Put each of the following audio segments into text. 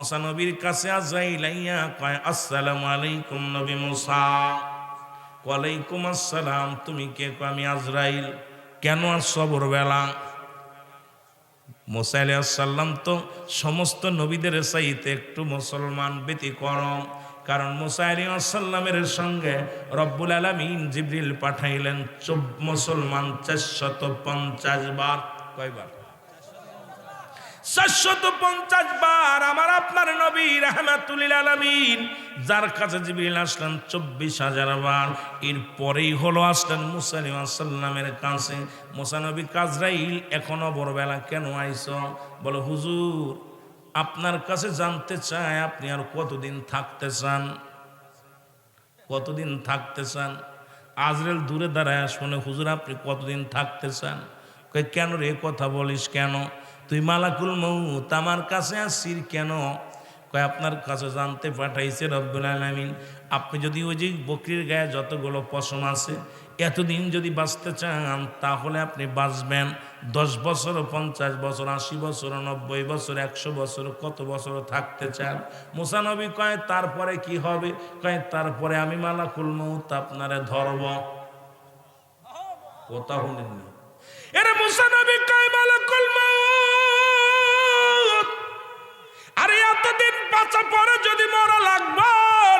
মুসা নবীর কাছে আজরাইল আইয়া কয়, আসসালামু আলাইকুম নবী মুসা। ওয়ালাইকুম আসসালাম। তুমি কে? কয়, আমি আজরাইল। কেন আসছো ভোরবেলা? মুসা আলাইহিস সালাম তো সমস্ত নবীদের চাইতে একটু মুসলমান ব্যতিক্রম, কারণ মুসা আলাইহিস সালামের সঙ্গে রব্বুল আলামিন জিবরিল পাঠাইলেন মুসলমান 450 বার। কয়বার? 450 বার। আমার আপনার নবী রাহমাতুল লিল আলামিন, যার কাছে জিবরিল আসলেন 24,000 বার। এরপরেই হলো আসলেন মুসা আলাইহিস সালামের কাছে। মুসা নবী আজরাইল, এখনো ভোরবেলা কেন আইছো? বলে, হুজুর আপনার কাছে জানতে চাই আপনি আর কতদিন থাকতে চান, কতদিন থাকতে চান? আজরাইল দূরে দাঁড়ায় শুনে, হুজুর আপনি কতদিন থাকতে চান? কই, কেন রে, কথা বলিস কেন? তুই মালাকুল মউত, আমার কাছে আসছিস কেন? কয়, আপনার কাছে জানতে পাঠাইছে রব্বুল আলামিন, আপনি যদি ওই যে বকরির গায়ে যতগুলো পশম আছে এতদিন যদি বাঁচতে চান তাহলে আপনি বাঁচবেন। 10 বছর, 50 বছর, 80 বছর, 90 বছর, 100 বছর, কত বছর থাকতে চান? মুসা নবী কয়, তারপরে কি হবে? কয়, তারপরে আমি মালাকুল মউত আপনারে ধরব। কথা শুনেননি? এরে মুসা নবী কয়, মালাকুল মউত, আরে এতদিন বাঁচা পরে যদি মরা লাগবে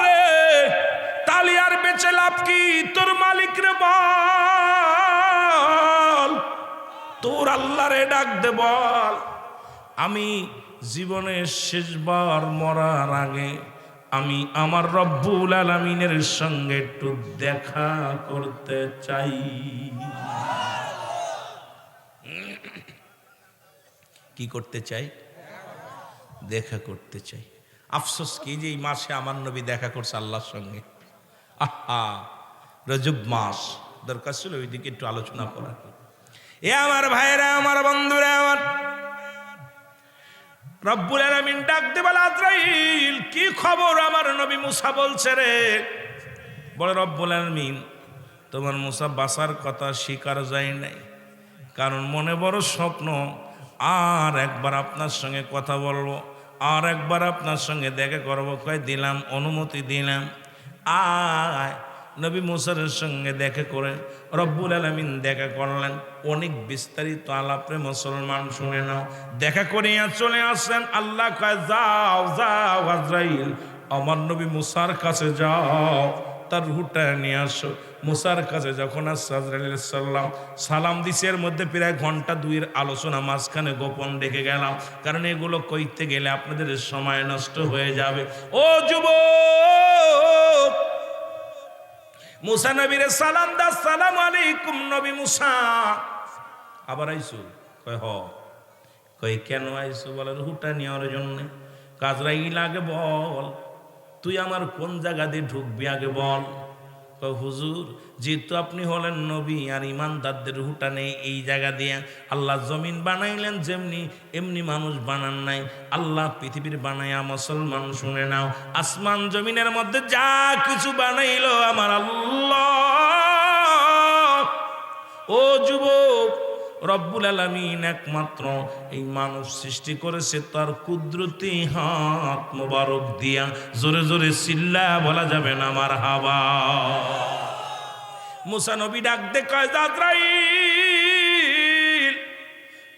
রে, তাহলে আর বেঁচে লাভ কি? তোর মালিক রে বল, তোর আল্লাহ রে ডাক দে, বল আমি জীবনের শেষবার মরার আগে আমি আমার রব্বুল আলামিনের সঙ্গে একটু দেখা করতে চাই। কি করতে চাই? দেখা করতে চাই। আফসোস কি যে এই মাসে আমার নবী দেখা করছে আল্লাহর সঙ্গে। আহা, রজব মাস, দরকার ছিল ওইদিকে একটু আলোচনা করার। এ আমার ভাইরা, আমার বন্ধুরা, আমার রব্বুল আলামিন ডাক দে, বলে, আজরাইল কি খবর? আমার নবী মুসা বলছে রে। বলে, রব্বুল আলামিন তোমার মুসা বাসার কথা স্বীকার যায় নাই, কারণ মনে বড় স্বপ্ন, আর একবার আপনার সঙ্গে কথা বলবো, আর একবার আপনার সঙ্গে দেখা করবো। কয়, দিলাম, অনুমতি দিলাম, আয়। নবী মুসার সঙ্গে দেখা করে রব্বুল আলামিন দেখা করলেন। অনেক বিস্তারিত আলাপে মুসলমান শুনে নাও। দেখা করিয়া চলে আসেন। আল্লাহ কয়, যাও যাও আজরাইল, আমার নবী মুসার কাছে যাও, তার রুহটা নিয়ে আসো। মুসার কাছে যখন আসছে আজরাইল আলাইহিস সালাম সালাম দিছে, এর মধ্যে প্রায় ঘন্টা 2-এর আলোচনা মাঝখানে গোপন রেখে গেলাম, কারণ এগুলো কইতে গেলে আপনাদের সময় নষ্ট হয়ে যাবে। ও যুবক, মুসা নবীরে সালাম দা, আসসালামু আলাইকুম নবী মুসা। আবার আইসো? কয়, হ। কয়, কেন আইসো? বলে, রুহটা নেওয়ার জন্য। আজরাইল আগে বল, তুই আমার কোন জায়গা দিয়ে ঢুকবি আগে বল। হুজুর, যেহেতু আপনি হলেন নবী আর ইমানদারদের রুহটা নেই এই জায়গা দিয়ে। আল্লাহ জমিন বানাইলেন যেমনি, এমনি মানুষ বানান নাই। আল্লাহ পৃথিবীর বানাইয়া মুসলমান শুনে নাও, আসমান জমিনের মধ্যে যা কিছু বানাইলো আমার আল্লাহ। ও যুবক, রব্বুল আলামিন একমাত্র এই মানুষ সৃষ্টি করেছে তার কুদরতি হাত মোবারক দিয়া। জোরে জোরে চিল্লা বলা যাবে না মারহাবা। মুসা নবী ডাক দে, কয়, আজরাইল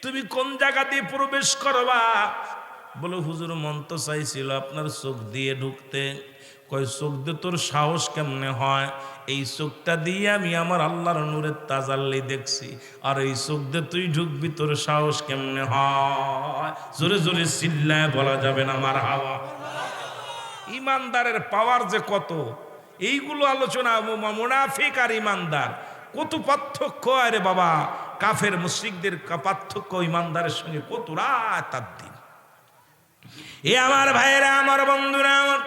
তুমি কোন জায়গা দিয়ে প্রবেশ করবা? বলে, হুজুর মন তো চাইছিল আপনার চোখ দিয়ে ঢুকতে। কয়, চোখ দিয়ে তোর সাহস কেমনে হয়? এই চোখটা দিয়ে আমি আমার আল্লাহর নূরের তাজাল্লি দেখছি, আর এই চোখ দিয়ে তুই ঢুকবি, তোর সাহস কেমনে হয়? জোরে জোরে চিল্লায় বলা যাবে না মারহাবা। ইমানদারের পাওয়ার যে কত, এইগুলো আলোচনা। মুনাফিক আর ইমানদার কত পার্থক্য! আরে বাবা, কাফের মুশরিকদের পার্থক্য ইমানদারের সঙ্গে কত রাত তার দিন। এ আমার ভাইয়েরা, আমার বন্ধুরা, আমার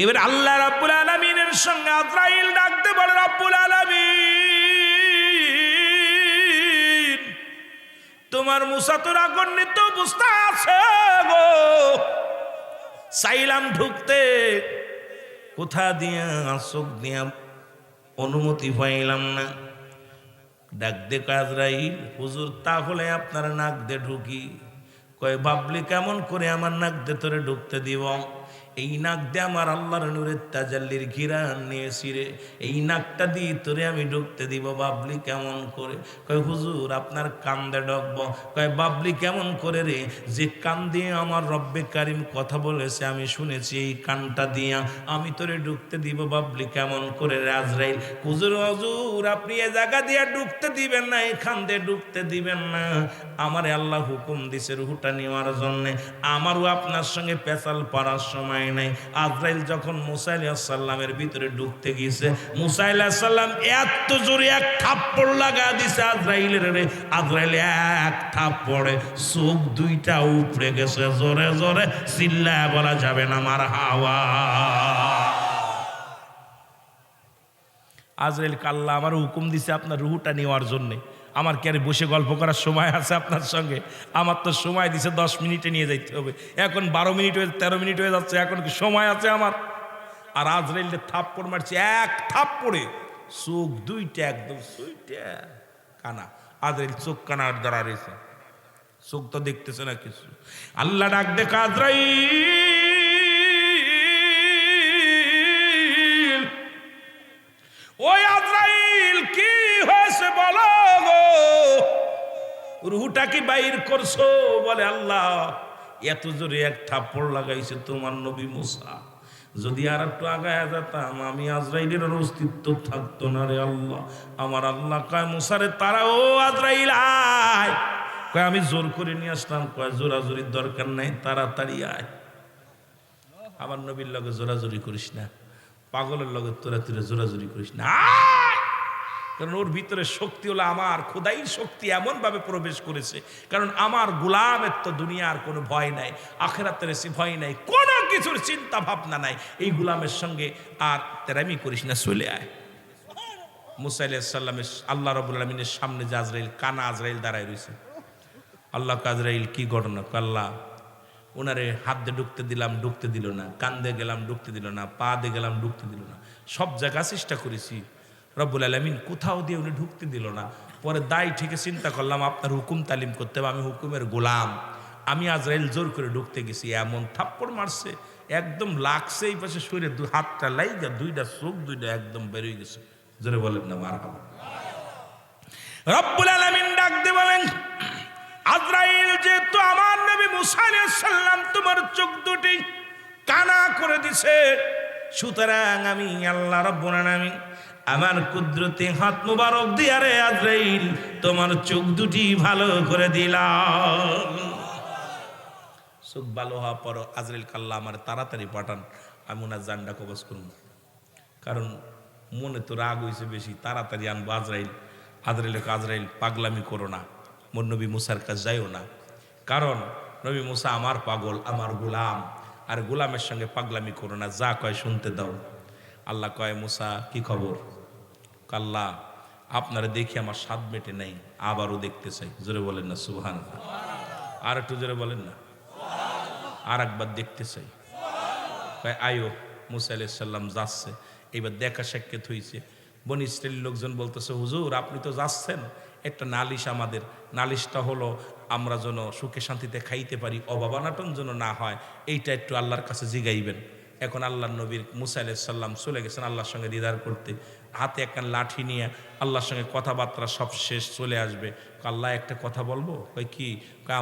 এবার আল্লাহ রাব্বুল আলামিনের সঙ্গে আজরাইল ডাকতে বলে, রাব্বুল আলামিন তোমার মুসা তো রাগান্বিত অবস্থা আছে গো, চাইলাম ঢুকতে, কোথা দিয়া চোখ দিয়া অনুমতি পাইলাম না। ডাক দে আজরাইল, হুজুর তাহলে আপনার নাক দে ঢুকি। কয় ভাবলি কেমন করে আমার নাক দিয়ে তোরে ঢুকতে দিব? এই নাক দিয়ে আমার আল্লাহর নূরের তাজাল্লির ঘিরান নিয়েছি রে, এই নাকটা দিয়ে তোরে আমি ঢুকতে দিব, বাবলি কেমন করে? কয় হুজুর আপনার কান দিয়ে ঢুকব। কয় বাবলি কেমন করে রে? যে কান দিয়ে আমার রব্বে কারিম কথা বলেছে আমি শুনেছি, এই কানটা দিয়া আমি তোরে ঢুকতে দিব, বাবলি কেমন করে রে? আজরাইল হুজুর হুজুর আপনি এ জায়গা দিয়ে ঢুকতে দিবেন না, এখান দিয়ে ঢুকতে দিবেন না, আমারে আল্লাহ হুকুম দিছে রুহটা নেওয়ার জন্য, আমারও আপনার সঙ্গে পেঁচাল পাড়ার সময় নাই। আজরাইল যখন মুসা আলাইহিস সালামের ভিতরে ঢুকতে গিয়েছে, মুসা আলাইহিস সালাম এত জোরে এক থাপ্পড় লাগা দিছে আজরাইলের রে, আজরাইল এক থাপ্পড়ে চোখ দুইটা উপড়ে গেছে, জোরে জোরে চিল্লায় বলা যাবে না মারহাবা। আজরাইল কাল্লা আমার হুকুম দিছে আপনার রুহটা নেওয়ার জন্যে, আমার কি আর বসে গল্প করার সময় আছে আপনার সঙ্গে? আমার তো সময় দিছে 10 মিনিটে নিয়ে যাইতে হবে, এখন 12 মিনিট হয়ে 13 মিনিট হয়ে যাচ্ছে, এখন কি সময় আছে আমার? আর আজরাইল থাপ্পড় মারছে, এক থাপ্পড়ে চোখ দুইটা একদম সুইটা কানা। আজরাইল চোখ কানার দ্বারা রয়েছে, চোখ তো দেখতেছে না কিছু। আল্লাহ ডাক দেখা আজরাইল, ওই আজরাইল কি হয়েছে বলো গো, রুহটা কি বাইর করছো? বলে আল্লাহ এত জোরে এক থাপ্পড় লাগাইছে তোমার নবী মুসা, যদি আর একটু আগায় যেতাম আমি আজরাইলের অস্তিত্ব থাকতো না রে আল্লাহ। আমার আল্লাহ কয় মুসারে তারা, ও আজরাইল আয়। কয় আমি জোর করে নিয়ে আসলাম। কয় জোরাজুরির দরকার নাই, তাড়াতাড়ি আয়। আমার নবীর লগে জোরাজুরি করিস না, পাগলের লগে তোরা তোরা জোরাজুরি করিস না, কারণ ওর ভিতরে শক্তি হলো আমার খোদাই শক্তি এমন ভাবে প্রবেশ করেছে। কারণ আমার গোলামের তো দুনিয়ার কোনো ভয় নাই, আখিরাতের সে ভয় নাই, কোনো কিছুর চিন্তা ভাবনা নাই। এই গোলামের সঙ্গে আর তেরামি করিস না, চলে আয়। মুসা আলাইহিস সালামের আল্লাহ রাব্বুল আলামিনের সামনে যে আজরাইল, কানা আজরাইল দাঁড়ায় রয়েছে। আল্লাহ আজরাইল কি ঘটনা? আল্লাহ ওনারে হাত দিয়ে ঢুকতে দিলাম, ঢুকতে দিল না, কান দিয়ে গেলাম, ঢুকতে দিল না, পা দিয়ে গেলাম, ঢুকতে দিল না, সব জায়গা চেষ্টা করেছি, রব্বুল আলামিন কোথাও দিয়ে উনি ঢুকতে দিল না। পরে দায় ঠিক চিন্তা করলাম আপনার হুকুম তালিম করতে হবে, আমি হুকুমের গোলাম, আমি আজরাইল জোর করে ঢুকতে গেছি, এমন থাপ্পড় মারছে একদম লাগছে এই পাশে শরীরে, হাতটা লাইগা দুইটা চোখ দুইটা একদম বেরিয়ে গেছে। জোরে বলেন না মারহাবা। রব্বুল আলামিন ডাক দিয়ে বলেন, আজরাইল যেহেতু আমার নবী মুসা আলাইহিস সালাম তোমার চোখ দুটি কানা করে দিছে, সুতরাং আমি আল্লাহ রাব্বুল আলামিন আমার কুদরতি হাত মুবারক দিয়া রে আজরাইল তোমার চোখ দুটি ভালো করে দিলাম। চোখ ভালো হওয়া পর আজরাইল কাল্লা আমার তাড়াতাড়ি পাঠান, আমি ওনার জানটা কবজ করব, কারণ মনে তো রাগ হয়েছে বেশি, তাড়াতাড়ি আনবো আজরাইল। আজরাইল পাগলামি করো না, মোর নবী মুসার কাছে যাইও না, কারণ নবী মুসা আমার পাগল, আমার গোলাম, আর গোলামের সঙ্গে পাগলামি করো না, যা কয় শুনতে দাও। আল্লাহ কয় মুসা কি খবর? আল্লাহ আপনারা দেখি আমার স্বাদ মেটে নাই, আবারও দেখতে চাই। জোরে বলেন না সুবহানাল্লাহ। আর একটু জোরে বলেন না, আর একবার দেখতে চাই। কয় আয়ো। মুসা আলাইহিস সালাম যাচ্ছে, এইবার দেখা সাক্ষাৎ হয়েছে। বনি ইসরাইলের লোকজন বলতেছে, হুজুর আপনি তো যাচ্ছেন, একটা নালিশ আমাদের, নালিশটা হলো আমরা যেন সুখে শান্তিতে খাইতে পারি, অভাবানাটন যেন না হয়, এইটা একটু আল্লাহর কাছে জিগাইবেন। এখন আল্লাহর নবীর মুসা আলাইহিস সালাম চলে গেছেন আল্লাহর সঙ্গে দিদার করতে, হাতে একটা লাঠি নিয়ে আল্লাহর সঙ্গে কথাবার্তা সব শেষ, চলে আসবে। আল্লাহ একটা কথা বলবো? কই কি?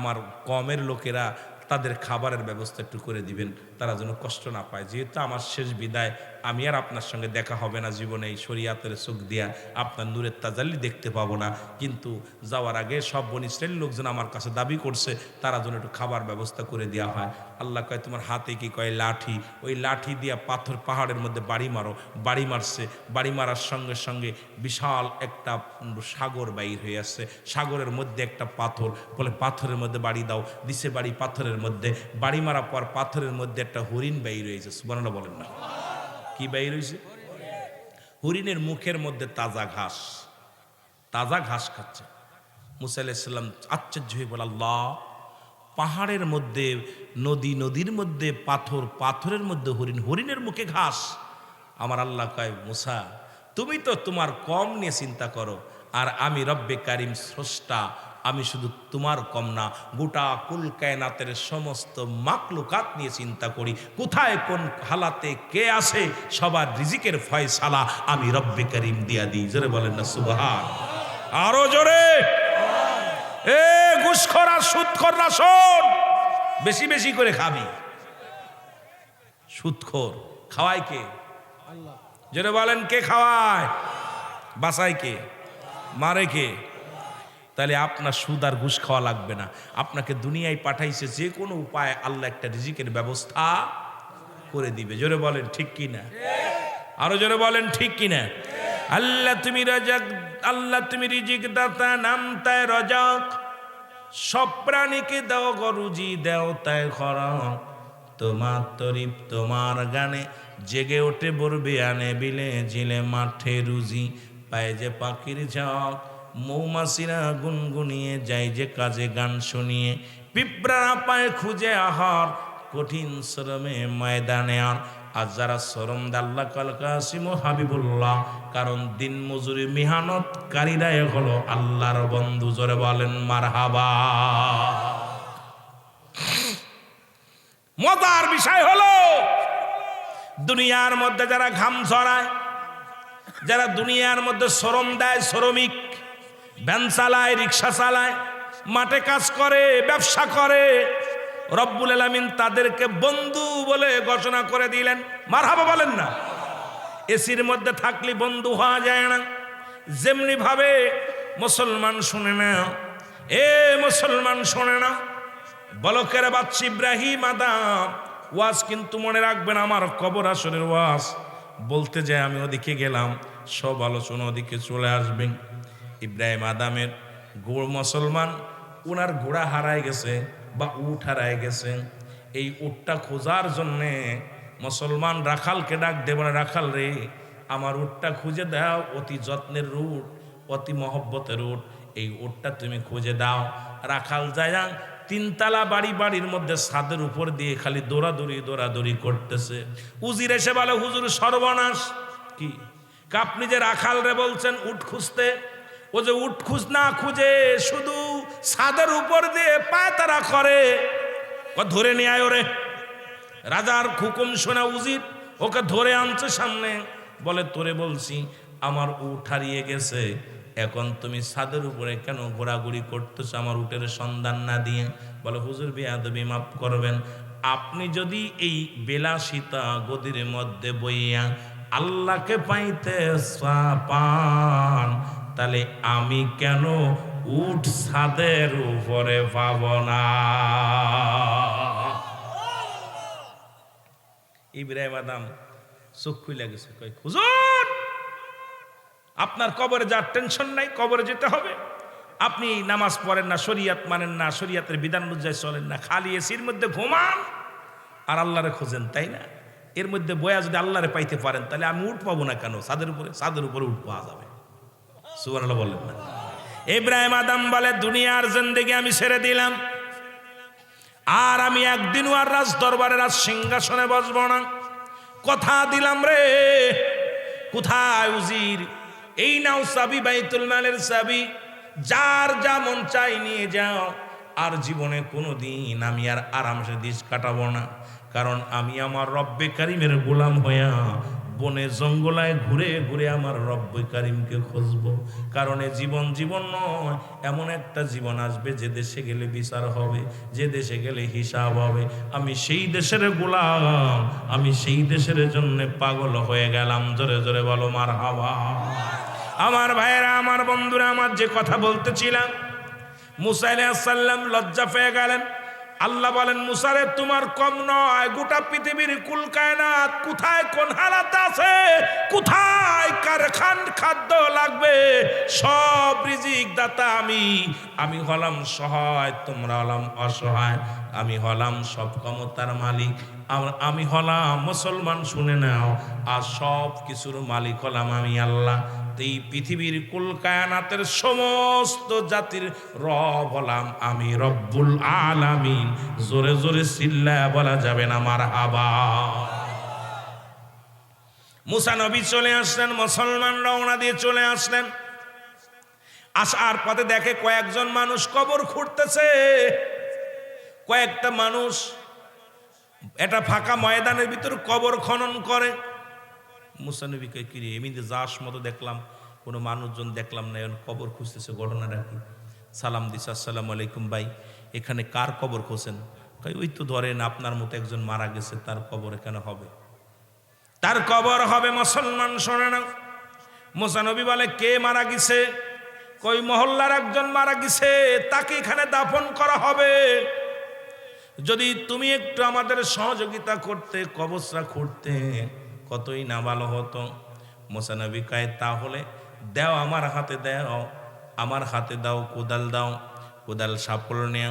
আমার কমের লোকেরা তাদের খাবারের ব্যবস্থা একটু করে দিবেন, তারা যেন কষ্ট না পায়, যেহেতু আমার শেষ বিদায়, আমি আর আপনার সঙ্গে দেখা হবে না জীবনে, এই শরীয়তের চোখ দিয়া আপনার নূরের তাজাল্লি দেখতে পাবো না, কিন্তু যাওয়ার আগে সব বনি ইসরাইলের লোকজন আমার কাছে দাবি করছে তারা যেন একটু খাবার ব্যবস্থা করে দেওয়া হয়। আল্লাহ কয় তোমার হাতে কি? কয় লাঠি। ওই লাঠি দিয়া পাথর পাহাড়ের মধ্যে বাড়ি মারো। বাড়ি মারছে, বাড়ি মারার সঙ্গে সঙ্গে বিশাল একটা সাগর বাইর হয়ে আসছে, সাগরের মধ্যে একটা পাথর, বলে পাথরের মধ্যে বাড়ি দাও, দিছে বাড়ি পাথরের মধ্যে, বাড়ি মারার পর পাথরের মধ্যে একটা হরিণ বাইর হয়েছে। সুবহানাল্লাহ বলেন না, কি বাইর হয়েছে? হরিণের মুখের মধ্যে তাজা ঘাস, তাজা ঘাস খাচ্ছে। মুসা আলাইহিস সালাম আশ্চর্য হয়ে বলে, আল্লাহ পাহাড়ের মধ্যে নদী, নদীর মধ্যে পাথর, পাথরের মধ্যে হরিণ, হরিণের মুখে ঘাস। আমার আল্লাহ কয়, মুসা তুমি তো তোমার কম নিয়ে চিন্তা করো, আর আমি রব্বে কারিম স্রষ্টা, আমি শুধু তোমার কম না, গোটা কুল কায়নাতের সমস্ত মাকলুকাত নিয়ে চিন্তা করি, কোথায় কোন হালাতে কে আসে, সবার রিজিকের ফয়সালা আমি রব্বে করিম দিয়া দিই। জোরে বলেন না সুবহান। আরো জোরে। এ ঘুষখোর আর সুদখোররা শোন, বেশি বেশি করে খাবি। সুদখোর খাওয়ায় কে? আল্লাহ। জোরে বলেন কে খাওয়ায়? বাসায় কে? মারে কে? তাহলে আপনার সুদ আর ঘুষ খাওয়া লাগবে না। আপনাকে দুনিয়ায় পাঠাইছে যে কোনো উপায় আল্লাহ একটা রিজিকের ব্যবস্থা করে দিবে। জোরে বলেন ঠিক কিনা? আরো জোরে বলেন ঠিক কিনা? আল্লাহ তুমি রাজাক, আল্লাহ তুমি রিজিক দাতা, নাম তাই রাজাক। সব প্রাণীকে দাও গরুজি, দেও তাই খরক। তোমার তরিফ তোমার গানে জেগে ওঠে বরবে আনে, বিলে ঝিলে মাঠে রুজি পায় যে পাখির ঝাঁক। মৌমাছিরা গুনগুনিয়ে যায় যে কাজে গান শুনিয়ে, পিঁপড়ারা পায় খুঁজে আহার কঠিন শ্রমে ময়দানে। আর যারা শ্রম দাল্লা কাল কাসিম হাবিবুল্লাহ, কারণ দিন মজুরি মেহনতকারীরাই হলো আল্লাহর বন্ধু। জোরে বলেন মারহাবা। মজার বিষয় হলো দুনিয়ার মধ্যে যারা ঘাম ঝরায়, যারা দুনিয়ার মধ্যে শ্রম দেয়, শ্রমিক, ভ্যান চালায়, রিক্সা চালায়, মাঠে কাজ করে, ব্যবসা করে, রব্বুল আলামিন তাদেরকে বন্ধু বলে ঘোষণা করে দিলেন। মারহাবা বলেন না। এসির মধ্যে থাকলে বন্ধু হওয়া যায় না। যেমনি ভাবে মুসলমান শুনে না, এ মুসলমান শোনে না, বলকের বাচ্চা ইব্রাহিম আদম ওয়াজ কিন্তু মনে রাখবেন, আমার কবর আসরের ওয়াজ বলতে যায় আমি ওদিকে গেলাম, সব আলোচনা ওদিকে চলে আসবেন। ইব্রাহিম আদমের মুসলমান ওনার ঘোড়া হারায় গেছে বা উট হারায় গেছে। এই উটটা খোঁজার জন্যে মুসলমান রাখালকে ডাক দেব না, রাখাল রে আমার উটটা খুঁজে দাও, অতি যত্নের উট, অতি মহব্বতের উট, এই উটটা তুমি খুঁজে দাও। রাখাল যায় তিনতলা বাড়ি, বাড়ির মধ্যে ছাদের উপর দিয়ে খালি দৌড়াদৌড়ি করতেছে। উজির এসে বলে হুজুর সর্বনাশ। কি আপনি যে রাখাল রে বলছেন উট খুঁজতে, ও যে উট না খুঁজে শুধু ছাদের উপর দিয়ে পায়তারা করে, ধরে নিয়ে আয় ওরে। রাজার হুকুম শোনা উজির ওকে ধরে আনছে সামনে, বলে তোরে বলছি আমার উট হারিয়ে গেছে, এখন তুমি ছাদের উপরে কেন ঘোরাঘুরি করতেছ আমার উটের সন্ধান না দিয়ে? বলে হুজুর বেয়াদবি মাফ করবেন, আপনি যদি এই বিলাসিতা গদির মধ্যে বইয়া আল্লাহকে পাইতে পান, তাহলে আমি কেন উট ছাদের উপরে পাব না? ইব্রাহিম আদম চোখ খুলে গেছে, কয় হুজুর আপনার কবরে যার টেনশন নাই, কবরে যেতে হবে। আপনি নামাজ পড়েন না, শরিয়াত মানেন না, শরিয়াতের বিধান অনুযায়ী চলেন না, খালি এসির মধ্যে ঘুমান আর আল্লাহরে খোঁজেন, তাই না? এর মধ্যে বয়া যদি আল্লাহরে পাইতে পারেন তাহলে আমি উঠ পাবো না কেন? ছাদের উপরে উঠ পাওয়া যাবে। সুবহানাল্লাহ বললেন না? ইব্রাহিম আদম বলে দুনিয়ার জিন্দেগি আমি ছেড়ে দিলাম, আর আমি একদিনও আর রাজ দরবারে রাজ সিংহাসনে বসবো না। কথা দিলাম রে। কোথায় উজির? এই নাও চাবি, বাইতুল মালের চাবি, যার যা মন চাই নিয়ে যাও। আর জীবনে কোনোদিন আমি আর আরামসে দিন কাটাবো না, কারণ আমি আমার রব্বে কারিমের গোলাম হইয়া বনে জঙ্গলায় ঘুরে ঘুরে আমার রব্বে কারিমকে খুঁজবো। কারণ এ জীবন নয়, এমন একটা জীবন আসবে যে দেশে গেলে বিচার হবে, যে দেশে গেলে হিসাব হবে। আমি সেই দেশের গোলাম, আমি সেই দেশের জন্য পাগল হয়ে গেলাম। জোরে জোরে বলো মারহাবা। আমার ভাইয়েরা, আমার বন্ধুরা, আমার যে কথা বলতেছিলাম, মুসা আলাইহিস সালাম লজ্জা পেয়ে গেলেন। আল্লাহ বলেন মুসা রে তোমার কম নয়, গোটা পৃথিবীর কুল কায়নাত কোথায় কোন হালাত আছে, কোথায় কার খাদ্য লাগবে, সব রিজিক দাতা আমি হলাম সহায়, তোমরা হলাম অসহায়। আমি হলাম সব ক্ষমতার মালিক, আমি হলাম মুসলমান শুনে নাও, আর সব কিছুর মালিক হলাম আমি আল্লাহ। এই পৃথিবীর কুল কায়নাতের সমস্ত জাতির রব হলাম আমি রব্বুল আলামিন। জোরে জোরে চিল্লায়া বলা যাবে না মারহাবা। মুসা নবী চলে আসলেন, মুসলমান রওনা দিয়ে চলে আসলেন। আসার পথে দেখে কয়েকজন মানুষ কবর খুঁড়তেছে। কয়েকটা মানুষ এটা ফাঁকা ময়দানের ভিতর কবর খনন করে। মুসা নবীকে কিরে এমনিতে যাস মতো দেখলাম, কোনো মানুষজন দেখলাম না, এখন কবর খুঁজতেছে, ঘটনাটা কি? সালাম দিছে, আসসালামু আলাইকুম ভাই, এখানে কার কবর খোঁজেন? ওই তো ধরেন আপনার মতো একজন মারা গেছে, তার কবর এখানে হবে। তার কবর হবে। মুসলমান শোনে না, মুসা নবী বলে কে মারা গেছে? কই মহল্লার একজন মারা গেছে, তাকে এখানে দাফন করা হবে। যদি তুমি একটু আমাদের সহযোগিতা করতে, কবরটা খুঁড়তে, কতই না ভালো হতো। মুসা নবী কয় তাহলে দাও, আমার হাতে দাও, আমার হাতে দাও, কোদাল দাও। কোদাল সাপল নিয়ে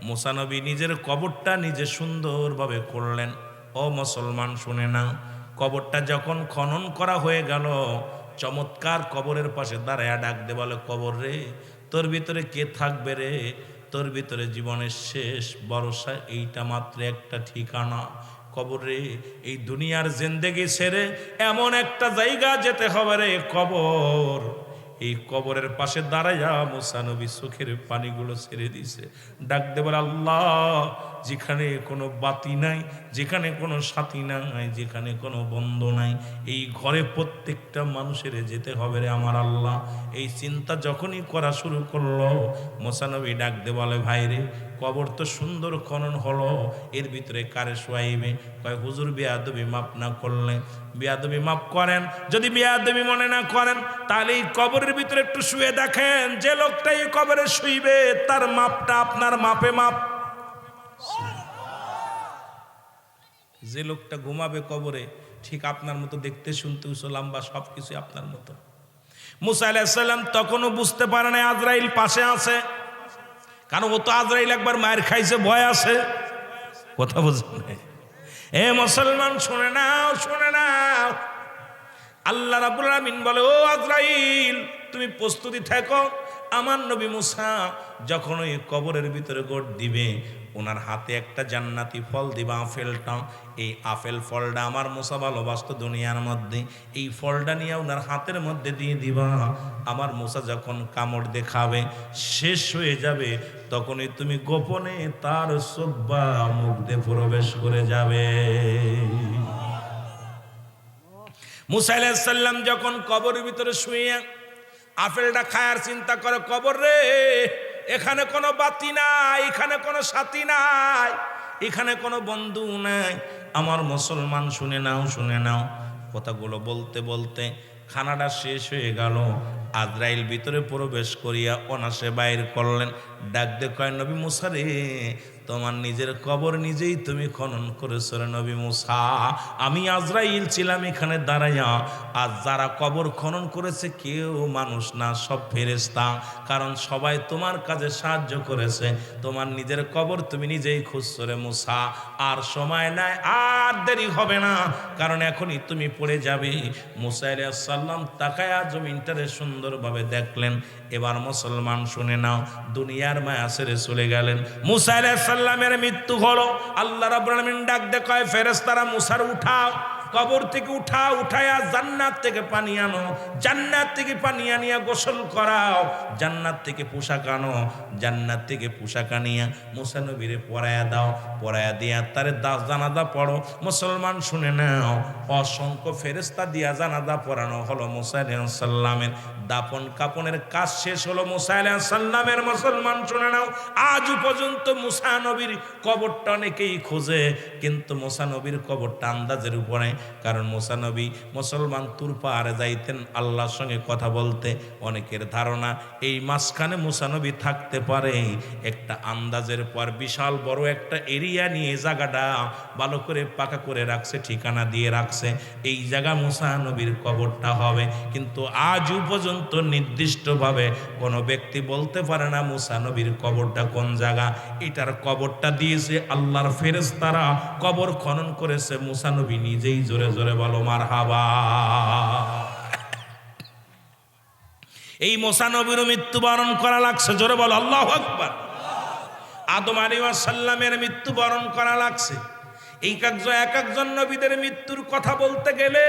মুসা নবী নিজের কবরটা নিজে সুন্দরভাবে করলেন। ও মুসলমান শুনে না, কবরটা যখন খনন করা হয়ে গেল, চমৎকার কবরের পাশে দাঁড়ায় ডাক দে, বলে কবর রে, তোর ভিতরে কে থাকবে রে? তোর ভিতরে জীবনের শেষ ভরসা এইটা মাত্র একটা ঠিকানা, কবর রে। এই দুনিয়ার জিন্দেগি ছেড়ে এমন একটা জায়গা যেতে হবে রে, কবর। এই কবরের পাশে দাঁড়াইয়া মুসা নবী চোখের পানিগুলো ছেড়ে দিছে। ডাক দেবার আল্লাহ, যেখানে কোনো বাতি নাই, যেখানে কোনো সাথী নাই, যেখানে কোনো বন্ধু নাই, এই ঘরে প্রত্যেকটা মানুষের যেতে হবে রে আমার আল্লাহ। এই চিন্তা যখনই করা শুরু করলো, মুসা নবী ডাক দে বলে ভাই রে, কবর তো সুন্দর খনন হলো, এর ভিতরে কারে শোয়াইবে? কয় হুজুর বেয়াদবি মাপ না করলে। বেয়াদবি মাপ করেন, যদি বেয়াদবি মনে না করেন তাহলে এই কবরের ভিতরে একটু শুয়ে দেখেন, যে লোকটা এই কবরে শুইবে তার মাপটা আপনার মাপে মাপ। যে লোকটা ঘুমাবে কবরে ঠিক আপনার মতো, দেখতে শুনতে উঁচু লম্বা সবকিছু আপনার মতো। মুসা আলাইহিস সালাম তখনও বুঝতে পারে না আজরাইল পাশে আছে, কারণ ও তো আজরাইল একবার মায়ের খাইছে, ভয় আছে। কথা বুঝলেন? এ মুসলমান শুনে নাও, শুনে নাও, আল্লাহ রাব্বুল আলামিন বলে ও আজরাইল তুমি প্রস্তুতি থাকো। আমার নবী মুসা যখন ওই কবরের ভিতরে গোট দিবে, ওনার হাতে একটা জান্নাতি ফল দিবা, আপেলটা। এই আপেল ফলটা আমার মুসা ভালোবাসত দুনিয়ার মধ্যে, এই ফলটা নিয়ে ওনার হাতের মধ্যে দিয়ে দিবা। আমার মুসা যখন কামড় দেখাবে, শেষ হয়ে যাবে, তখনই তুমি গোপনে তার চোখ বা মুখ দিয়ে প্রবেশ করে যাবে। মুসা আলাইহিস সালাম যখন কবরের ভিতরে শুয়ে আপেলটা খায়ার চিন্তা করে, কবর রে, এখানে কোনো বাতি নাই, এখানে কোনো সাথী নাই, এখানে কোনো বন্ধু নাই। আমার মুসলমান শুনে নাও, শুনে নাও, কথাগুলো বলতে বলতে খানাটা শেষ হয়ে গেল। আজরাইল ভিতরে প্রবেশ করিয়া অনাসে বাইর করলেন। ডাক দে কয় নবী মুসা রে, তোমার নিজের কবর নিজেই তুমি খনন করেছ রে নবী মুসা। আমি আজরাইল ছিলাম এখানে দাঁড়াইয়া। আজ যারা কবর খনন করেছে কেউ মানুষ না, সব ফেরেশতা, কারণ সবাই তোমার কাজে সাহায্য করেছে। তোমার নিজের কবর তুমি নিজেই খুঁজছ রে মুসা। আর সময় নাই, আর দেরি হবে না, কারণ এখনই তুমি পড়ে যাবে। মুসা আলাইহিস সালাম তাকায়া জমিনটারে সুন্দরভাবে দেখলেন। এবার মুসলমান শুনে নাও, দুনিয়ার মায়া ছেড়ে চলে গেলেন। মুসা আলাইহিস সালামের মৃত্যু হলো। আল্লাহ রাব্বুল আলামিন ডাক দে কয় ফেরেশতারা মুসার উঠাও, কবর থেকে উঠায়া জান্নাত থেকে পানি আনো, জান্নাত থেকে পানি আনিয়া গোসল করাও, জান্নাত থেকে পোশাক আনো, জান্নাত থেকে পোশাক আনিয়া মুসা নবীরে পরায়া দাও, পরায়া দিয়া তারে জানাজা পড়ো। মুসলমান শুনে নাও, অসংখ্য ফেরেশতা দিয়া জানাজা পড়ানো হলো। মুসা আলাইহিস সালামের দাফন কাপনের কাজ শেষ হলো মুসা আলাইহিস সালামের। মুসলমান শুনে নাও, আজ পর্যন্ত মুসা নবীর কবরটা অনেকেই খোঁজে, কিন্তু মুসা নবীর কবরটা আন্দাজের উপরে। কারণ মুসা নবী মুসলমান তুর পাহাড়ে যাইতেন আল্লাহর সঙ্গে কথা বলতে। অনেকের ধারণা এই মাঝখানে মুসা নবী থাকতে পারে। একটা আন্দাজের পর বিশাল বড় একটা এরিয়া নিয়ে জায়গাটা ভালো করে পাকা করে রাখছে, ঠিকানা দিয়ে রাখছে, এই জায়গা মুসা নবীর কবরটা হবে। কিন্তু আজও পর্যন্ত নির্দিষ্টভাবে কোনো ব্যক্তি বলতে পারে না মুসা নবীর কবরটা কোন জায়গা। এটার কবরটা দিয়েছে আল্লাহর ফেরেশতারা, কবর খনন করেছে মুসা নবী নিজেই। জোরে জোরে বলো মারহাবা। এই মুসা নবীর মৃত্যুবরণ করা লাগছে, জোরে বলো আল্লাহু আকবার। আদম আলাইহিস সালামের মৃত্যুবরণ করা লাগছে, এক একজন নবীদের মৃত্যুর কথা বলতে গেলে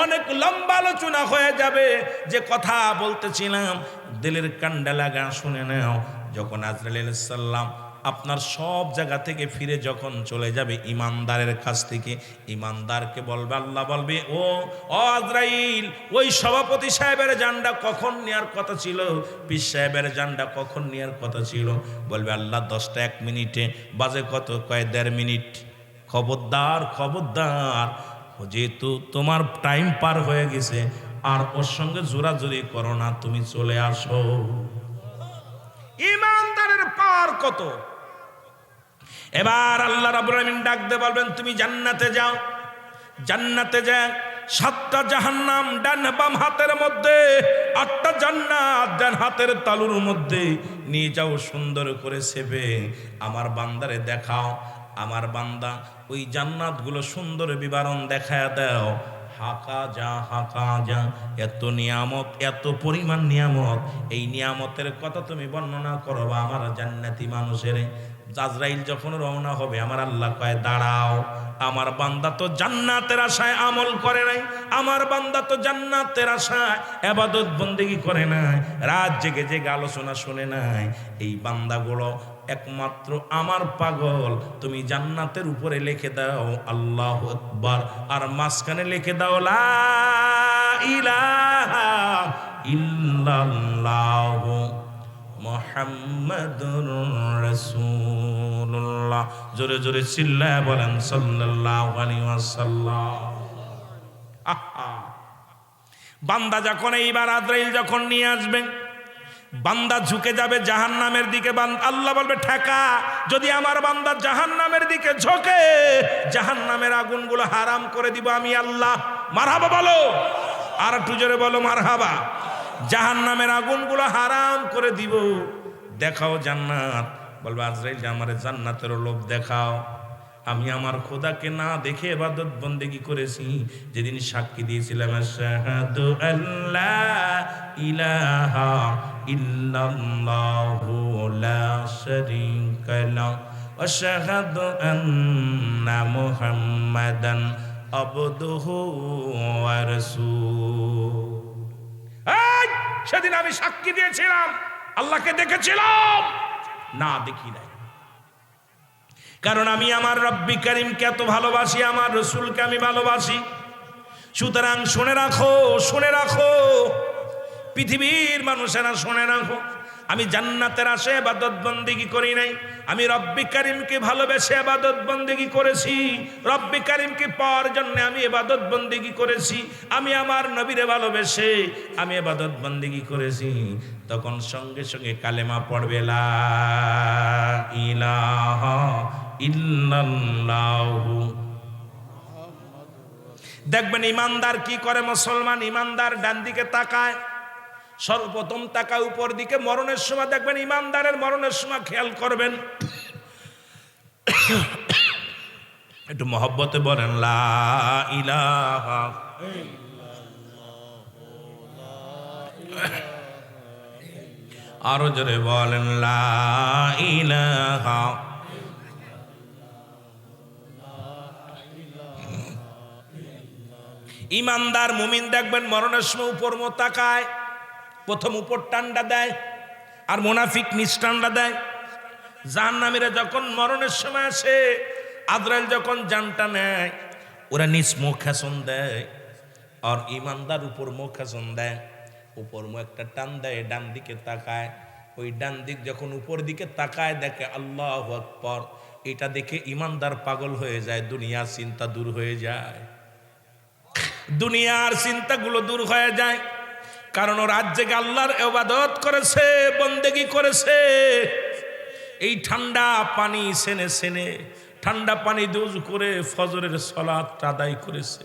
অনেক লম্বা আলোচনা হয়ে যাবে। যে কথা বলতেছিলাম দিলের কান্ডা লাগা শুনে নাও। যখন আজরাইল আলাইহিস সালাম আপনার সব জায়গা থেকে ফিরে যখন চলে যাবে ইমানদারের কাছ থেকে, ইমানদারকে বলবে, আল্লাহ বলবে, ও আজরাইল, ওই সভাপতি সাহেবের জানটা কখন নেওয়ার কথা ছিল, পীর সাহেবের জানটা কখন নেওয়ার কথা ছিল? বলবে আল্লাহ 10টা 1 মিনিটে। বাজে কত? কয় 1.5 মিনিট। খবরদার খবরদার, যেহেতু তোমার টাইম পার হয়ে গেছে আর ওর সঙ্গে জোরাজুরি করো না, তুমি চলে আসো। ইমানদারের পার কত? এবার আল্লাহ রাব্বুল আলামিন ডাক দিয়ে বলবেন, তুমি জান্নাতে যাও। জান্নাতে যা 7টা জাহান্নাম ডান বাম হাতের মধ্যে, 8টা জান্নাত ডান হাতের তালুর মধ্যে নিয়ে যাও, সুন্দর করে সেবে আমার বান্দারে দেখাও। আমার বান্দা ওই জান্নাতগুলো সুন্দর বিবরণ দেখায় দাও। হাকা যা এত নিয়ামত, এত পরিমাণ নিয়ামত, এই নিয়ামতের কথা তুমি বর্ণনা করো আমার জান্নাতি মানুষের। আজরাইল যখন রওনা হবে আমার আল্লাহ কয়, দাঁড়াও, আমার বান্দা তো জান্নাতের আশায় আমল করে নাই, আমার বান্দা তো জান্নাতের আশায় ইবাদত বন্দেগী করে নাই, রাত জেগে জেগে আলোচনা শুনে নাই। এই বান্দাগুলো একমাত্র আমার পাগল। তুমি জান্নাতের উপরে লিখে দাও আল্লাহু আকবার, আর মাঝখানে লিখে দাও লা ইলাহা ইল্লাল্লাহু মুহাম্মাদুর রাসূলুল্লাহ। জোরে জোরে চিল্লায় বলেন সাল্লাল্লাহু আলাইহি ওয়াসাল্লাম। বান্দা যখন এইবার আজরাইল যখন নিয়ে আসবেন, বান্দা ঝুঁকে যাবে জাহান্নামের দিকে। আল্লাহ বলবে, ঠেকা। যদি আমার বান্দা জাহান্নামের দিকে ঝোঁকে, জাহান্নামের আগুনগুলো হারাম করে দিব আমি আল্লাহ। মারহাবা বলো, আর একটু জোরে বলো মারহাবা। জাহান্নামের আগুনগুলো হারাম করে দিব। দেখাও জান্নাত। বলবে আজরাইল, আমার জান্নাতের লোভ দেখাও। আমি আমার খোদাকে না দেখে ইবাদত বন্দেগী করেছি। যেদিন সাক্ষী দিয়েছিলাম আশহাদু আল্লা ইলাহা ইল্লাল্লাহু লা শারীকা লাহু ওয়া আশহাদু আন্না মুহাম্মাদান আবদুহু ওয়া রাসূলুহু। সেদিন আমি সাক্ষী দিয়েছিলাম, আল্লাহকে দেখেছিলাম না, দেখি নাই। কারণ আমি আমার রব্বি করিমকে এত ভালোবাসি, আমার রসুলকে আমি ভালোবাসি। সুতরাং শুনে রাখো, শুনে রাখো, পৃথিবীর মানুষেরা শুনে রাখো, আমি জান্নাতের আশায় ইবাদত বন্দেগী করি নাই, আমি রব্বি করিমকে ভালোবেসে ইবাদত বন্দেগী করেছি। রব্বি করিমকে পাওয়ার জন্য আমি ইবাদত বন্দেগী করেছি। আমি আমার নবীরে ভালোবেসে আমি ইবাদত বন্দেগী করেছি। তখন সঙ্গে সঙ্গে কালেমা পড়বে লা ইলাহা ইল্লাল্লাহু। দেখবেন ইমানদার কি করে, মুসলমান ইমানদার ডান দিকে তাকায়, সর্বপ্রথম তাকায় উপর দিকে। মরণের সময় দেখবেন ইমানদারের মরণের সময় খেয়াল করবেন, একটু মহব্বতে বলেন লা ইলাহা। আরো জোরে বলেন লা ইলাহা। ইমানদার মুমিন দেখবেন মরণের সময় উপর মুখ তাকায়, প্রথম উপর টান্ডা দেয়, আর মুনাফিক নিচ টান্ডা দেয়। জাহান্নামীরা যখন মরণের সময় আসে, আজরাইল যখন জানটা নেয়, ওরা নিচ মুখ খেসন দেয়, আর ইমানদার উপর মুখ খেসন দেয়। উপর মুখ একটা টান দেয়, ডান দিকে তাকায়। ওই ডান দিক যখন উপর দিকে তাকায় দেখে আল্লাহু আকবার, এটা দেখে ইমানদার পাগল হয়ে যায়, দুনিয়ার চিন্তা দূর হয়ে যায়, দুনিয়ার চিন্তাগুলো দূর হয়ে যায়। কারণ ও রাত জেগে আল্লাহর ইবাদত করেছে, বন্দেগী করেছে। এই ঠান্ডা পানি সেনে সেনে, ঠান্ডা পানি দুজ করে ফজরের সালাত আদায় করেছে।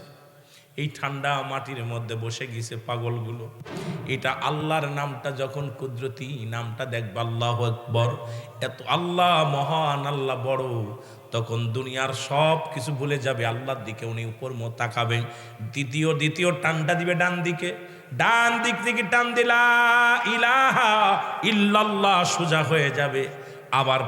এই ঠান্ডা মাটির মধ্যে বসে গেছে পাগলগুলো। এটা আল্লাহর নামটা যখন কুদরতি নামটা দেখবে আল্লাহু আকবার, এত আল্লাহ মহান, আল্লাহ বড়, তখন দুনিয়ার সব কিছু ভুলে যাবে, আল্লাহর দিকে উনি উপর মুখ তাকাবেন। দ্বিতীয় টানটা দিবে ডান দিকে, ডান দিক থেকে টান দিলা ইলাহা ইল্লাল্লাহ সোজা হয়ে যাবে। আবার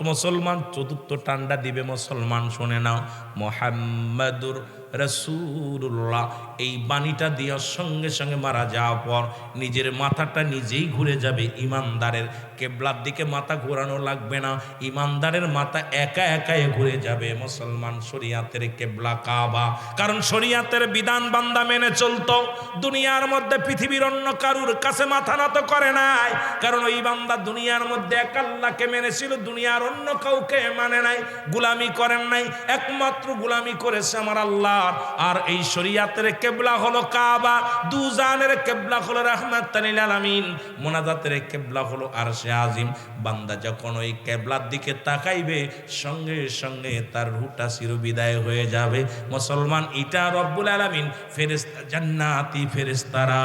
মুসলমান চতুর্থ টান্ডা দিবে, মুসলমান শুনে নাও, মুহাম্মাদুর রাসূলুল্লাহ। এই বাণীটা দেওয়ার সঙ্গে সঙ্গে মারা যাওয়ার পর নিজের মাথাটা নিজেই ঘুরে যাবে। ইমানদারের কেবলার দিকে মাথা ঘোরানো লাগবে না, ইমানদারের মাথা একা একাই ঘুরে যাবে। মুসলমান শরিয়াতের কেবলা কাবা, কারণ শরিয়াতের বিধান বান্দা মেনে চলতো। দুনিয়ার মধ্যে পৃথিবীর অন্য কারুর কাছে মাথা নত করে নাই, কারণ ওই বান্দা দুনিয়ার মধ্যে এক আল্লাহকে মেনেছিল, দুনিয়ার অন্য কাউকে মানে নাই, গোলামি করেন নাই, একমাত্র গোলামি করেছে আমার আল্লাহ। আর এই শরিয়াতের কেবলা হলো কাবা, দুজানের কেবলা হলো রাহমাতাল লিল আলামিন, মুনাজাতের কেবলা হলো আরশে আজিম। বান্দা যখন ওই কেবলার দিকে তাকাইবে সঙ্গে সঙ্গে তার রূহটা চিরবিদায় হয়ে যাবে। মুসলমান, এটা রব্বুল আলামিন ফেরেশতা, জান্নাতি ফেরেশতারা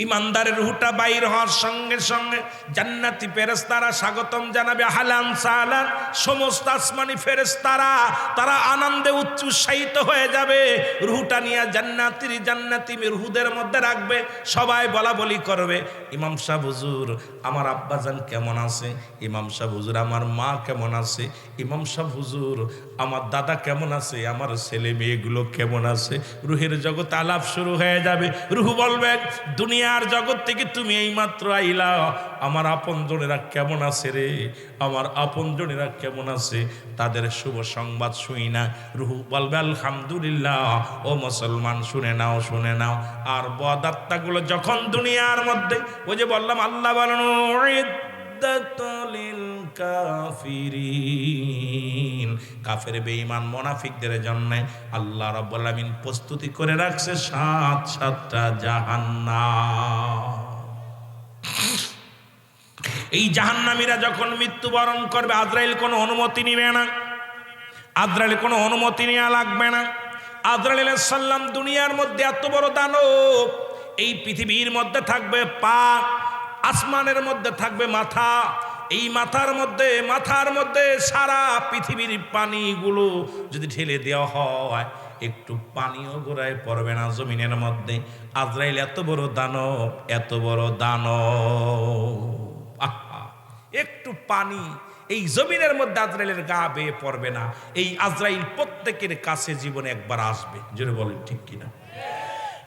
ইমানদারের রূহটা বাইর হওয়ার সঙ্গে সঙ্গে জান্নাতি ফেরেশতারা স্বাগতম জানাবে, হালান সালান। সমস্ত আসমানি ফেরেশতারা তারা আনন্দে উচ্ছ্বসিত হয়ে যাবে, রূহটা নিয়ে জান্নাতি রূহদের মধ্যে রাখবে। সবাই বলা বলি করবে, ইমাম সাহেব হুজুর আমার আব্বাজান কেমন আছে, ইমাম সাহেব হুজুর আমার মা কেমন আছে, ইমাম সাহেব হুজুর আমার দাদা কেমন আছে, আমার ছেলে মেয়েগুলো কেমন আছে। রূহের জগতে আলাপ শুরু হয়ে যাবে। রূহ বলবে, দুনিয়ার জগৎ থেকে তুমি এইমাত্র আইলা, আমার আপনজনেরা কেমন আছে রে, আমার আপনজনেরা কেমন আছে। তাদের শুভ সংবাদ শুই না, রূহ বলবে আলহামদুলিল্লাহ। ও মুসলমান, শুনে নাও, শুনে নাও। আর বদাত্মাগুলো যখন দুনিয়ার মধ্যে, ওই যে বললাম আল্লাহ বলেন কাফের বেঈমান মুনাফিকদের জন্য আল্লাহ রাব্বুল আলামিন প্রস্তুতি করে রাখছে 7টা জাহান্নাম। এই জাহান্নামীরা যখন মৃত্যুবরণ করবে, আজরাইল কোনো অনুমতি নিবে না, আজরাইল কোনো অনুমতি নেওয়া লাগবে না। আজরাইল আলাইহিস সালাম দুনিয়ার মধ্যে এত বড় দানব, এই পৃথিবীর মধ্যে থাকবে পা, আসমানের মধ্যে থাকবে মাথা। এই মাথার মধ্যে সারা পৃথিবীর পানিগুলো যদি ঢেলে দেওয়া হয়, একটু পানিও গোড়ায় পড়বে না জমিনের মধ্যে। আজরাইল এত বড় দানব, এত বড় দানব, আহা, একটু পানি এই জমিনের মধ্যে আজরাইলের গা বেয়ে পড়বে না। এই আজরাইল প্রত্যেকের কাছে জীবনে একবার আসবে, জোরে বলেন ঠিক কিনা?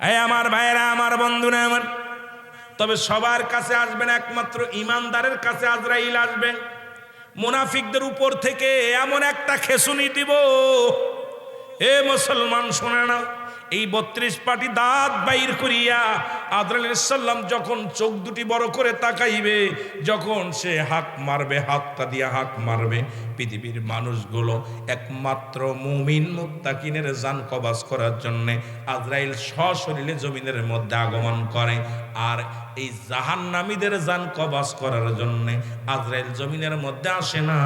এই আমার ভাইরা, আমার বন্ধুরা আমার, তবে সবার কাছে আসবেন, একমাত্র ইমানদারের কাছে আজরাইল আসবে। মুনাফিকদের উপর থেকে এমন একটা খেসুনি দিব, এ মুসলমান শোনে না, এই 32 পাটি দাঁত বাইর করিয়া আজরাইল আলাইহিস সালাম যখন চোখ দুটি বড় করে তাকাইবে, যখন সে হাক মারবে, হাতটা দিয়ে হাক মারবে, পৃথিবীর মানুষগুলো একমাত্র মুমিন মুত্তাকিনের জান কবজ করার জন্য আজরাইল সশরীরে জমিনের মধ্যে আগমন করে। আর এই জাহান্নামীদের জান কবজ করার জন্য আজরাইল জমিনের মধ্যে আসে না,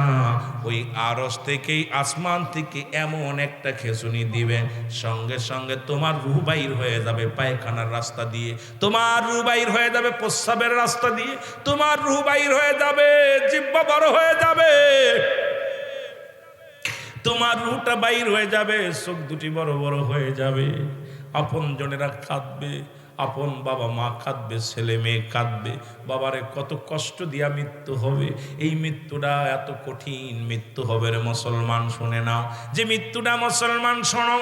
ওই আরশ থেকেই, আসমান থেকে এমন একটা খেসুনি দিবে, সঙ্গে সঙ্গে তোমার রূহ বাইর হয়ে যাবে পায়খানার রাস্তা দিয়ে, তোমার রূহ বাইর হয়ে যাবে প্রস্রাবের রাস্তা দিয়ে, তোমার রূহ বাইর হয়ে যাবে, জিহ্বা বড় হয়ে যাবে, তোমার রূহটা বাইর হয়ে যাবে, চোখ দুটি বড় বড় হয়ে যাবে। আপন জনেরা কাঁদবে, আপন বাবা মা কাঁদবে, ছেলে মেয়ে কাঁদবে, বাবারে কত কষ্ট দিয়া মৃত্যু হবে। এই মৃত্যুটা এত কঠিন মৃত্যু হবে রে মুসলমান, শুনে নাও। যে মৃত্যুটা মুসলমান শোনো,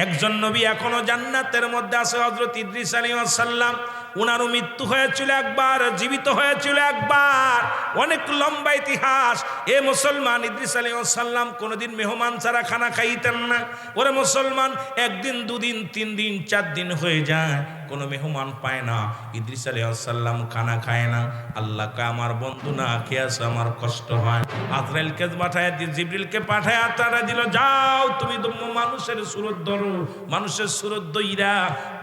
একজন নবী এখনো জান্নাতের মধ্যে আছে, হযরত ইদ্রিস আলাইহিস সালাম। ওনারও মৃত্যু হয়েছিল একবার, জীবিত হয়েছিল একবার, অনেক লম্বা ইতিহাস। এ মুসলমান, ইদ্রিস আলাইহিস সালাম কোনোদিন মেহমান ছাড়া খানা খাইতেন না। ওরে মুসলমান, একদিন, দুদিন, 3 দিন, 4 দিন হয়ে যায়, কোনো মেহমান পায় না, ইদ্রিস আলাইহিস সালাম খানা খায় না। আল্লাহকে আমার বন্ধু না খেয়ে আছে, আমার কষ্ট হয়। আজরাইলকে পাঠায়, জিবরিলকে পাঠায়, তারা দিল, যাও তুমি মানুষের সুরত ধরো, মানুষের সুরত দইরা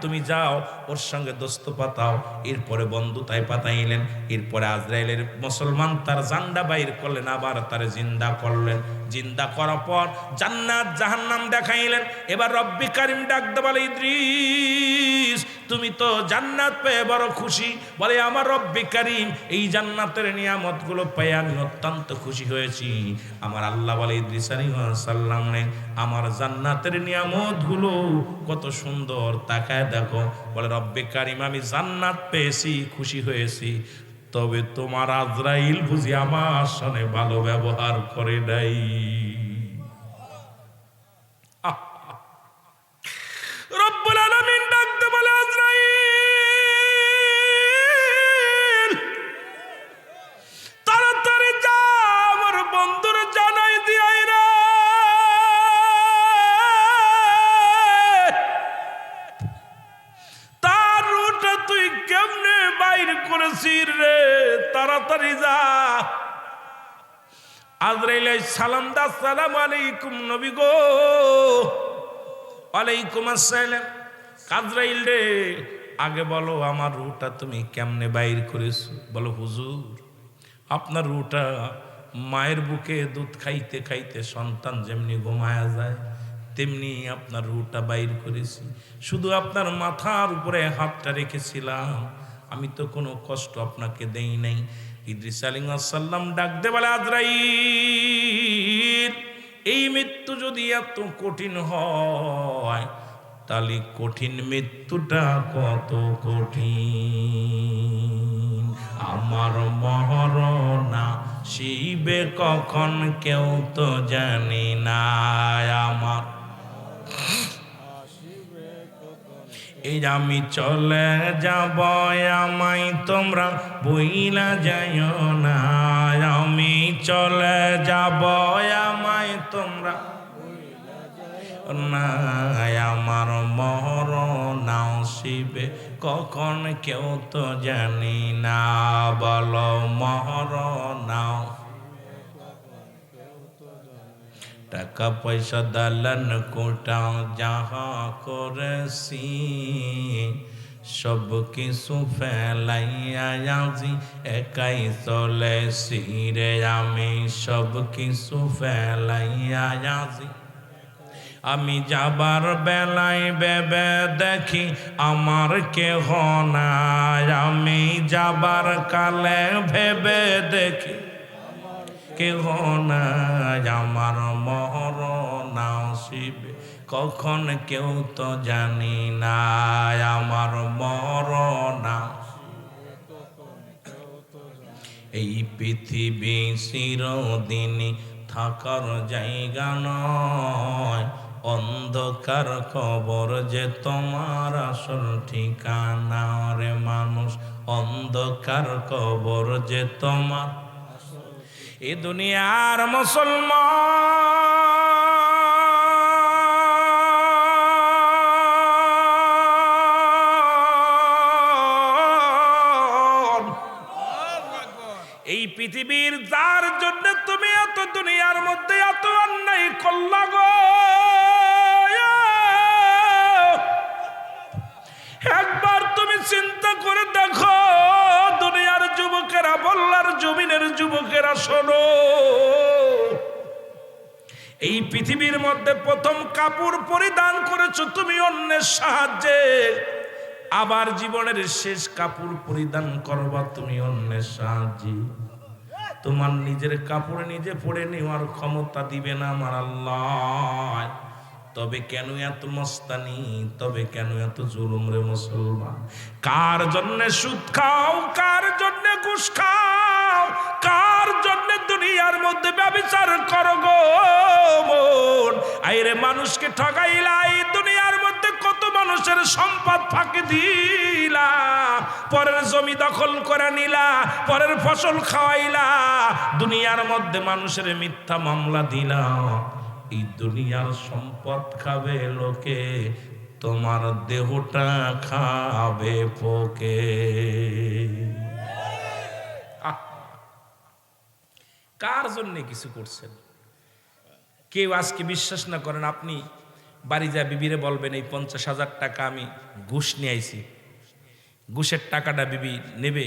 তুমি যাও, ওর সঙ্গে দোস্ত পাতাও। এরপরে বন্ধু তাই পাতাইলেন। এরপরে আজরাইলের মুসলমান তার জান্ডা বাইর করলেন, আবার তার জিন্দা করলেন। জিন্দা করার পর জান্নাত জাহান্নাম দেখাইলেন। এবার রব্বি কারিম ডাকতে বলে, ইদ্রিস তুমি তো জান্নাত পেয়ে বড় খুশি। বলে, আমার রব্বি কারিম, এই জান্নাতের নিয়ামতগুলো পেয়ে আমি অত্যন্ত খুশি হয়েছি। আমার আল্লাহ বলে, ইদ্রিস আলাইহিস সালাম রে, আমার জান্নাতের নিয়ামতগুলো কত সুন্দর, তাকায় দেখো। বলে, রব্বি কারিম আমি জান্নাত পেয়েছি, খুশি হয়েছি, তবে তোমার আজরাইল বুঝি আমার সঙ্গে ভালো ব্যবহার করে নাই। রব্বুল আলামিন ডাকতে বলে, আজরাইল তাড়াতাড়ি যা আমার বন্ধুর জানাই দিয়াই রে, তার রূহটা তুই কেমনে বাইর করেছিস রে, তাড়াতাড়ি যা। আজরাইল সালাম দা, আসসালামু আলাইকুম নবী গো। ওয়ালাইকুম আসসালাম। আজরাইল রে, আগে বলো আমার রূহটা তুমি কেমনে বাইর করেছো? বলো হুজুর, আপনার রূহটা মায়ের বুকে দুধ খাইতে খাইতে সন্তান যেমনি ঘুমায়া যায় তেমনি আপনার রূহটা বাইর করেছি। শুধু আপনার মাথার উপরে হাতটা রেখেছিলাম, আমি তো কোনো কষ্ট আপনাকে দেই নাই। ইদ্রিস আলাইহিস সালাম ডাক দে বলে, আজরাইল এই মৃত্যু যদি এত কঠিন হয় তাহলে কঠিন মৃত্যুটা কত কঠিন। আমার মরণা শিবে কখন কেউ তো জানি না, আমার এই আমি চলে যাব, আমায় তোমরা বইলা যাইও না। আমি চলে যাব, আমায় তোমরা না। আমার মরণ শিবে কখন কেউ তো জানি না। বলো মরণ, টাকা পয়সা দালান কোটাও যাহা করেছি সব কিছু ফেলাইয়া আজি একাই চলেছি রে। আমি সব কিছু ফেলাইয়া আজি, আমি যাবার বেলায় ভেবে দেখি আমার কেহ নাই। আমি যাবার কালে ভেবে দেখি কেহ নাই। আমার মরণ শিবে কখন কেউ তো জানি না। আমার মরণ, এই পৃথিবী চিরদিনই থাকার জায়গা নয়। অন্ধকার কবর যে তোমার আসল ঠিকানা রে মানুষ। অন্ধকার কবর যে তোমার। এ দুনিয়ার মুসলমান, এই পৃথিবীর যার জন্য তুমি এত দুনিয়ার মধ্যে এত অন্যায় করলা গো, একবার তুমি চিন্তা করে দেখো। দুনিয়ার যুবকেরা, বল্লার জমিনের যুবকেরা শোনো, এই পৃথিবীর মধ্যে প্রথম কাপড় পরিধান করেছো তুমি অন্যের সাহায্যে, আবার জীবনের শেষ কাপড় পরিধান করবা তুমি অন্যের সাহায্যে। তোমার নিজের কাপড় নিজে পরে নেওয়ার ক্ষমতা দিবে না আমার আল্লাহ। তবে কেন এত মস্তানি, তবে কেন এত জুলুম রে মুসলমান? কার জন্য সুদ খাও, কার জন্য ঘুষ খাও, কার জন্য দুনিয়ার মধ্যে ব্যভিচার করো গো মন? আইরে মানুষকে ঠকাইলা, এই দুনিয়ার মধ্যে কত মানুষের সম্পদ ফাঁকি দিলা, পরের জমি দখল করে নিলা, পরের ফসল খাওয়াইলা, দুনিয়ার মধ্যে মানুষের মিথ্যা মামলা দিলা। এই দুনিয়ার সম্পদ খাবে লোকে, তোমার দেহটা খাবে পোকে। কার জন্য কিছু করছেন? কেউ আজকে বিশ্বাস না করেন, আপনি বাড়ি যা বিবিরে বলবেন এই 50,000 টাকা আমি ঘুষ নিয়ে আইছি, ঘুষের টাকাটা বিবি নেবে?